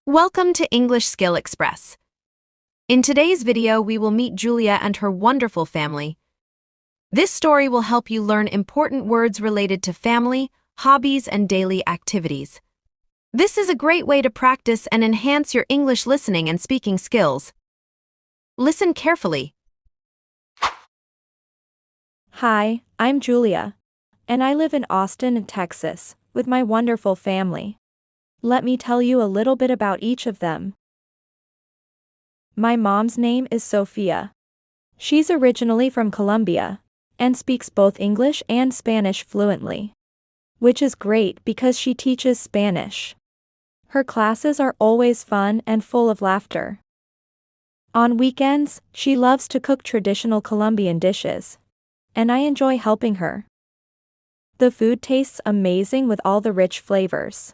Welcome to English Skill Express. In today's video, we will meet Julia and her wonderful family. This story will help you learn important words related to family, hobbies, and daily activities. This is a great way to practice and enhance your English listening and speaking skills. Listen carefully. Hi, I'm Julia, and I live in Austin, Texas, with my wonderful family. Let me tell you a little bit about each of them. My mom's name is Sophia. She's originally from Colombia and speaks both English and Spanish fluently, which is great because she teaches Spanish. Her classes are always fun and full of laughter. On weekends, she loves to cook traditional Colombian dishes, and I enjoy helping her. The food tastes amazing with all the rich flavors.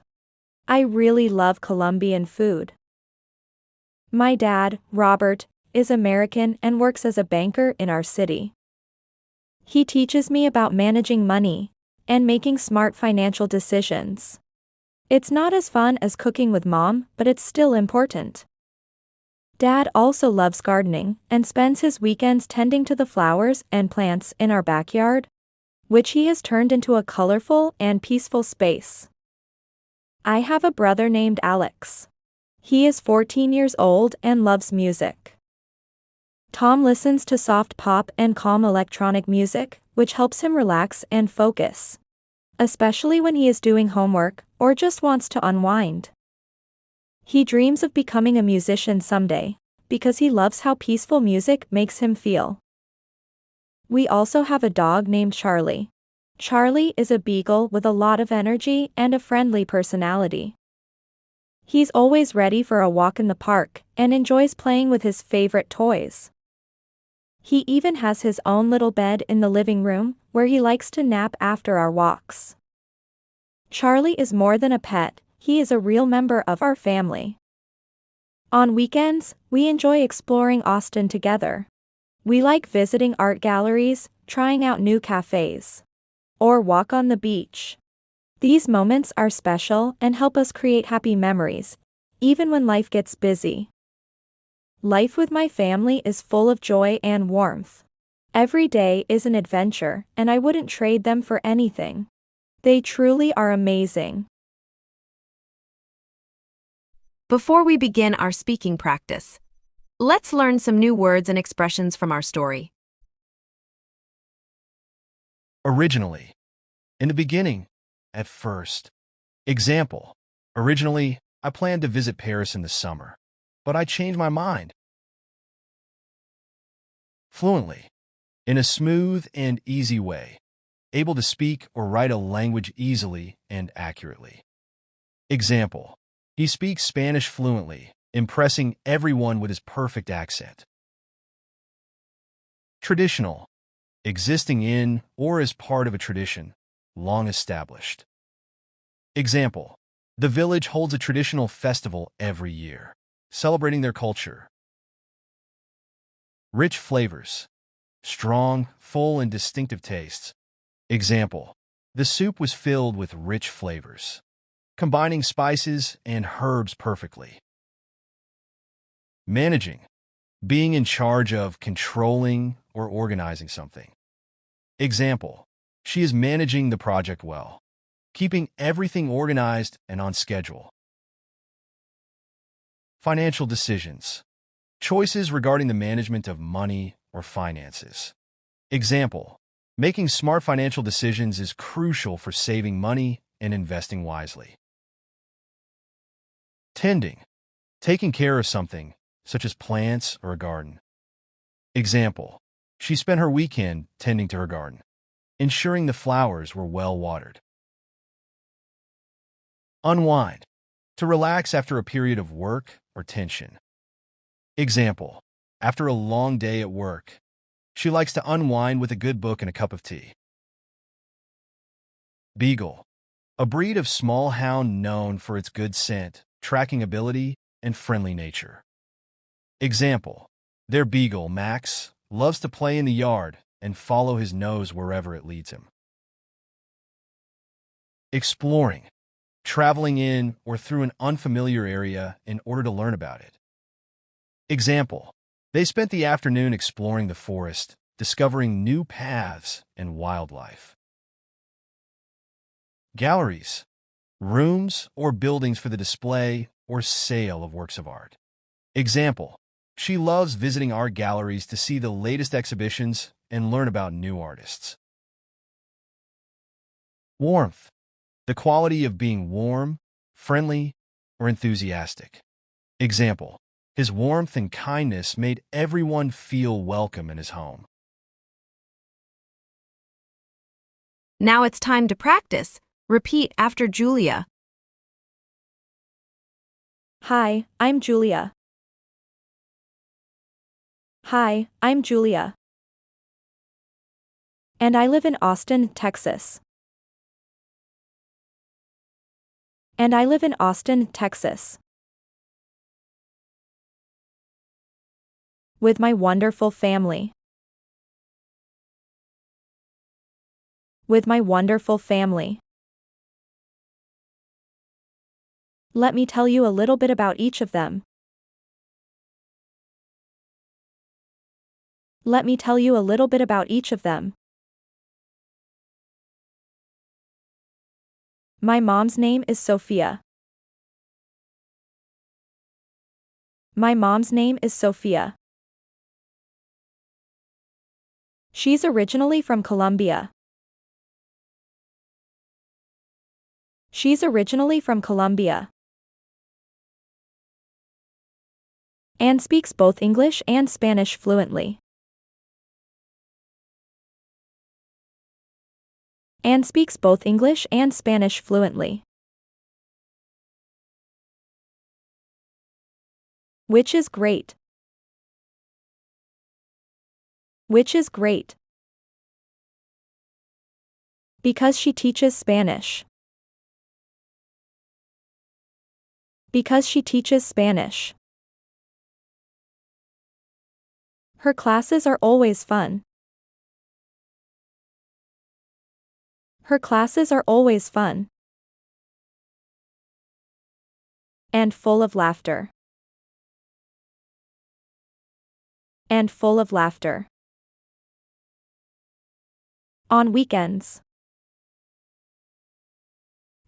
I really love Colombian food. My dad, Robert, is American and works as a banker in our city. He teaches me about managing money and making smart financial decisions. It's not as fun as cooking with mom, but it's still important. Dad also loves gardening and spends his weekends tending to the flowers and plants in our backyard, which he has turned into a colorful and peaceful space. I have a brother named Alex. He is 14 years old and loves music. Tom listens to soft pop and calm electronic music, which helps him relax and focus, especially when he is doing homework or just wants to unwind. He dreams of becoming a musician someday, because he loves how peaceful music makes him feel. We also have a dog named Charlie. Charlie is a beagle with a lot of energy and a friendly personality. He's always ready for a walk in the park and enjoys playing with his favorite toys. He even has his own little bed in the living room where he likes to nap after our walks. Charlie is more than a pet, he is a real member of our family. On weekends, we enjoy exploring Austin together. We like visiting art galleries, trying out new cafes, or walk on the beach. These moments are special and help us create happy memories, even when life gets busy. Life with my family is full of joy and warmth. Every day is an adventure, and I wouldn't trade them for anything. They truly are amazing. Before we begin our speaking practice, let's learn some new words and expressions from our story. Originally. In the beginning. At first. Example. Originally, I planned to visit Paris in the summer, but I changed my mind. Fluently. In a smooth and easy way. Able to speak or write a language easily and accurately. Example. He speaks Spanish fluently, impressing everyone with his perfect accent. Traditional. Existing in or as part of a tradition, long established. Example. The village holds a traditional festival every year, celebrating their culture. Rich flavors. Strong, full, and distinctive tastes. Example. The soup was filled with rich flavors, combining spices and herbs perfectly. Managing. Being in charge of controlling or organizing something. Example. She is managing the project well, keeping everything organized and on schedule. Financial decisions. Choices regarding the management of money or finances. Example. Making smart financial decisions is crucial for saving money and investing wisely. Tending. Taking care of something, such as plants or a garden. Example. She spent her weekend tending to her garden, ensuring the flowers were well watered. Unwind. To relax after a period of work or tension. Example. After a long day at work, she likes to unwind with a good book and a cup of tea. Beagle. A breed of small hound known for its good scent, tracking ability, and friendly nature. Example. Their beagle, Max, loves to play in the yard and follow his nose wherever it leads him. Exploring. traveling in or through an unfamiliar area in order to learn about it. Example, they spent the afternoon exploring the forest, discovering new paths and wildlife. Galleries, rooms or buildings for the display or sale of works of art. Example, she loves visiting art galleries to see the latest exhibitions and learn about new artists. Warmth, the quality of being warm, friendly, or enthusiastic. Example, his warmth and kindness made everyone feel welcome in his home. Now it's time to practice. Repeat after Julia. Hi, I'm Julia. Hi, I'm Julia. And I live in Austin, Texas. And I live in Austin, Texas. With my wonderful family. With my wonderful family. Let me tell you a little bit about each of them. Let me tell you a little bit about each of them. My mom's name is Sophia. My mom's name is Sophia. She's originally from Colombia. She's originally from Colombia. And speaks both English and Spanish fluently. And speaks both English and Spanish fluently. Which is great. Which is great. Because she teaches Spanish. Because she teaches Spanish. Her classes are always fun. Her classes are always fun. And full of laughter. And full of laughter. On weekends.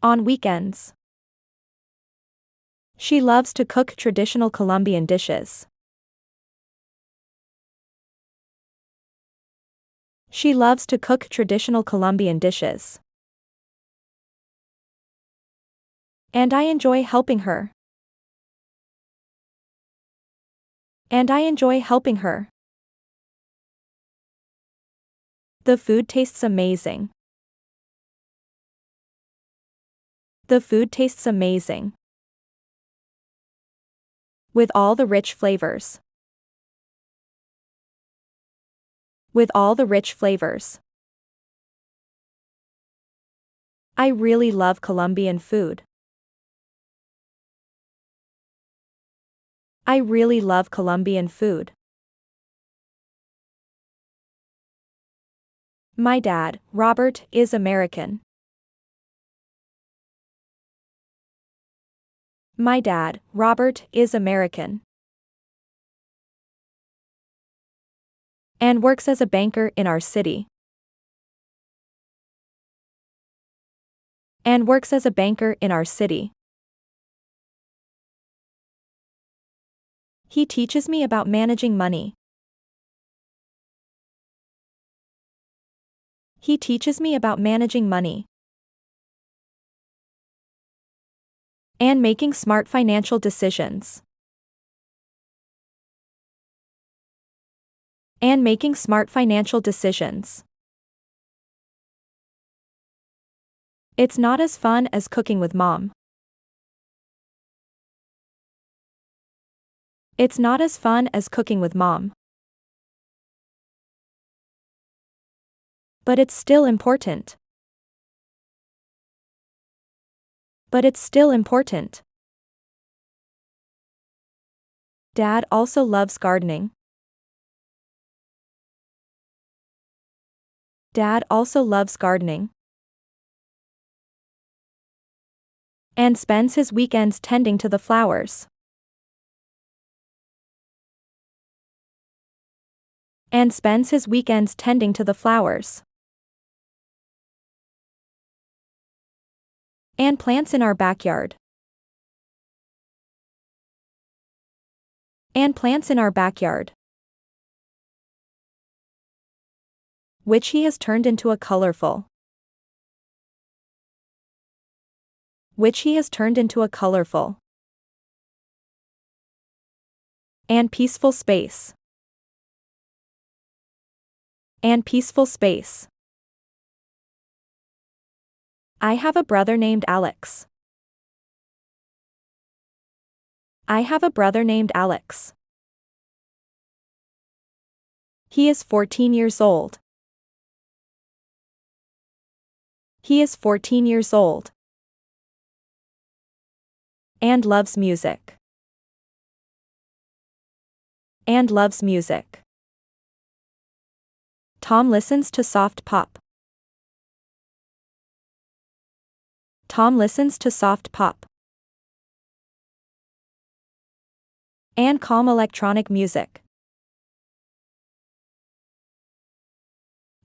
On weekends. She loves to cook traditional Colombian dishes. She loves to cook traditional Colombian dishes. And I enjoy helping her. And I enjoy helping her. The food tastes amazing. The food tastes amazing. With all the rich flavors. With all the rich flavors. I really love Colombian food. I really love Colombian food. My dad, Robert, is American. My dad, Robert, is American. And works as a banker in our city. And works as a banker in our city. He teaches me about managing money. He teaches me about managing money. And making smart financial decisions. And making smart financial decisions. It's not as fun as cooking with mom. It's not as fun as cooking with mom. But it's still important. But it's still important. Dad also loves gardening. Dad also loves gardening. and spends his weekends tending to the flowers, and spends his weekends tending to the flowers, and plants in our backyard, and plants in our backyard, which he has turned into a colorful, which he has turned into a colorful and peaceful space, and peaceful space. I have a brother named Alex. I have a brother named Alex. He is 14 years old. He is 14 years old. And loves music. And loves music. Tom listens to soft pop. Tom listens to soft pop. And calm electronic music.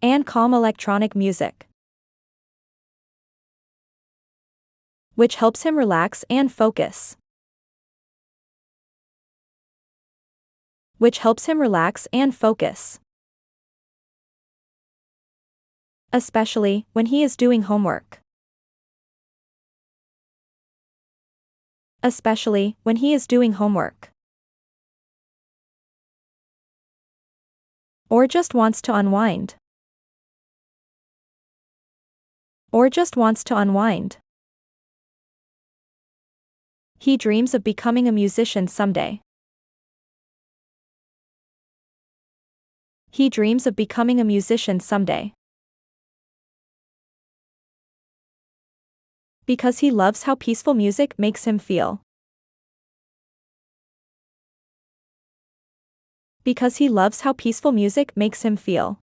And calm electronic music, which helps him relax and focus. Which helps him relax and focus. Especially when he is doing homework. Especially when he is doing homework. Or just wants to unwind. Or just wants to unwind. He dreams of becoming a musician someday. He dreams of becoming a musician someday. Because he loves how peaceful music makes him feel. Because he loves how peaceful music makes him feel.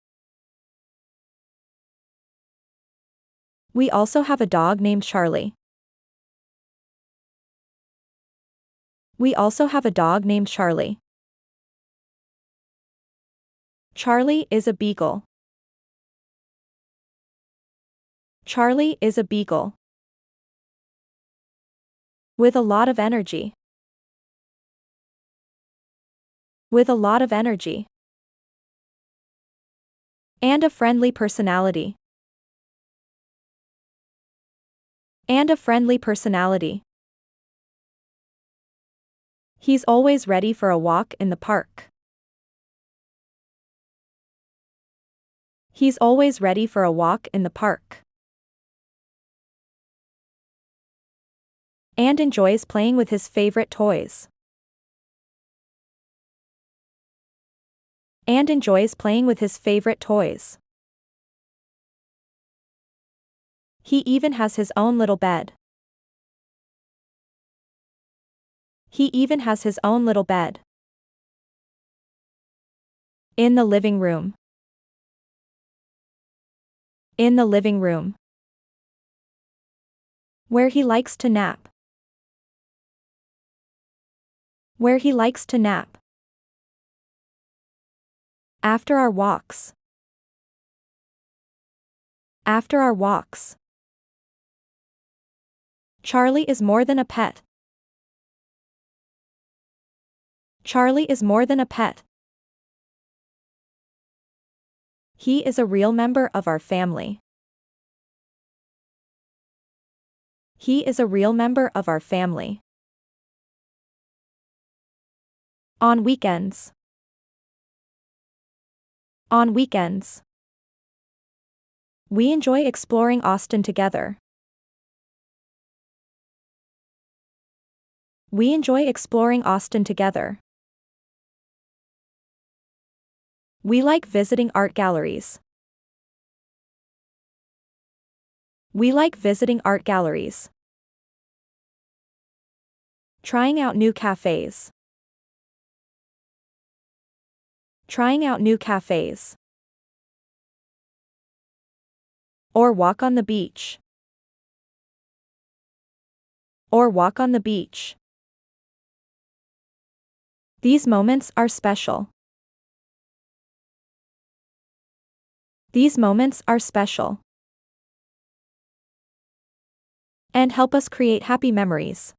We also have a dog named Charlie. We also have a dog named Charlie. Charlie is a beagle. Charlie is a beagle. With a lot of energy. With a lot of energy. And a friendly personality. And a friendly personality. He's always ready for a walk in the park. He's always ready for a walk in the park. And enjoys playing with his favorite toys. And enjoys playing with his favorite toys. He even has his own little bed. He even has his own little bed. In the living room. In the living room. Where he likes to nap. Where he likes to nap. After our walks. After our walks. Charlie is more than a pet. Charlie is more than a pet. He is a real member of our family. He is a real member of our family. On weekends. On weekends. We enjoy exploring Austin together. We enjoy exploring Austin together. We like visiting art galleries. We like visiting art galleries. Trying out new cafes. Trying out new cafes. Or walk on the beach. or walk on the beach. These moments are special. These moments are special and help us create happy memories.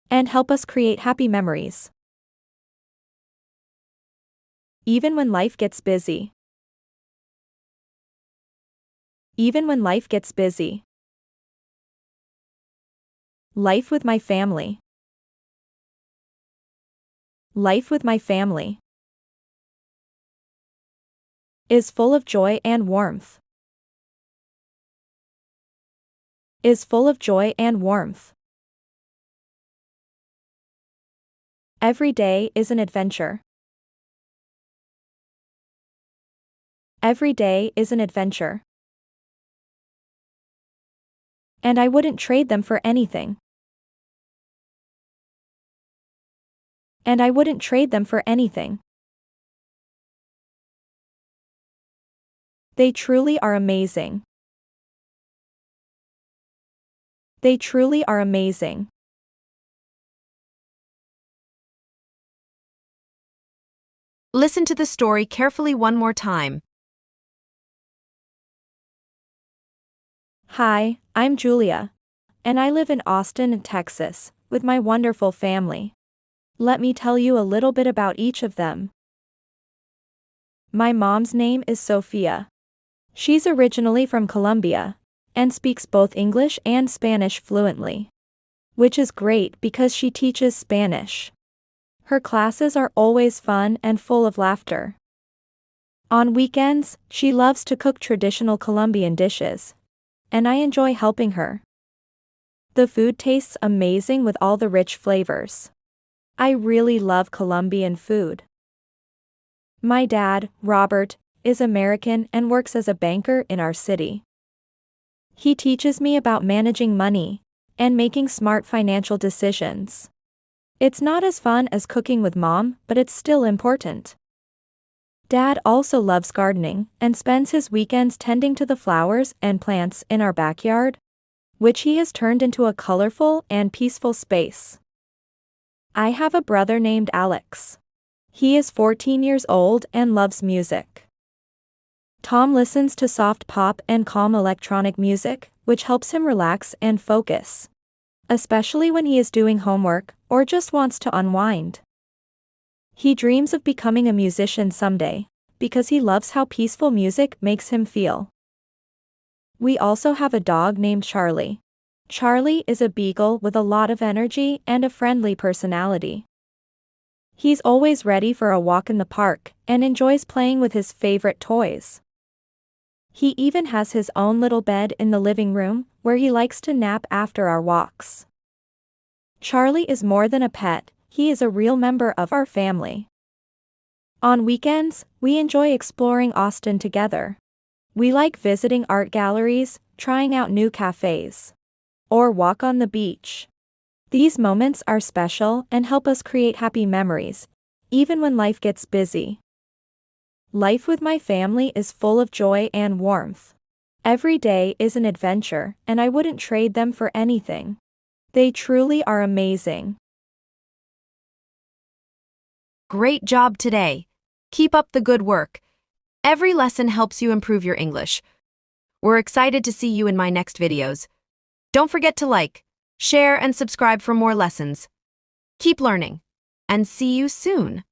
And help us create happy memories. Even when life gets busy. Even when life gets busy. Life with my family. Life with my family is full of joy and warmth. Is full of joy and warmth. Every day is an adventure. Every day is an adventure. And I wouldn't trade them for anything. And I wouldn't trade them for anything. They truly are amazing. They truly are amazing. Listen to the story carefully one more time. Hi, I'm Julia. And I live in Austin, Texas, with my wonderful family. Let me tell you a little bit about each of them. My mom's name is Sophia. She's originally from Colombia and speaks both English and Spanish fluently, which is great because she teaches Spanish. Her classes are always fun and full of laughter. On weekends, she loves to cook traditional Colombian dishes, and I enjoy helping her. The food tastes amazing with all the rich flavors. I really love Colombian food. My dad, Robert, is American and works as a banker in our city. He teaches me about managing money and making smart financial decisions. It's not as fun as cooking with mom, but it's still important. Dad also loves gardening and spends his weekends tending to the flowers and plants in our backyard, which he has turned into a colorful and peaceful space. I have a brother named Alex. He is 14 years old and loves music. Tom listens to soft pop and calm electronic music, which helps him relax and focus, especially when he is doing homework or just wants to unwind. He dreams of becoming a musician someday, because he loves how peaceful music makes him feel. We also have a dog named Charlie. Charlie is a beagle with a lot of energy and a friendly personality. He's always ready for a walk in the park and enjoys playing with his favorite toys. He even has his own little bed in the living room where he likes to nap after our walks. Charlie is more than a pet, he is a real member of our family. On weekends, we enjoy exploring Austin together. We like visiting art galleries, trying out new cafes, or walk on the beach. These moments are special and help us create happy memories, even when life gets busy. Life with my family is full of joy and warmth. Every day is an adventure, and I wouldn't trade them for anything. They truly are amazing. Great job today. Keep up the good work. Every lesson helps you improve your English. We're excited to see you in my next videos. Don't forget to like, share, and subscribe for more lessons. Keep learning, and see you soon.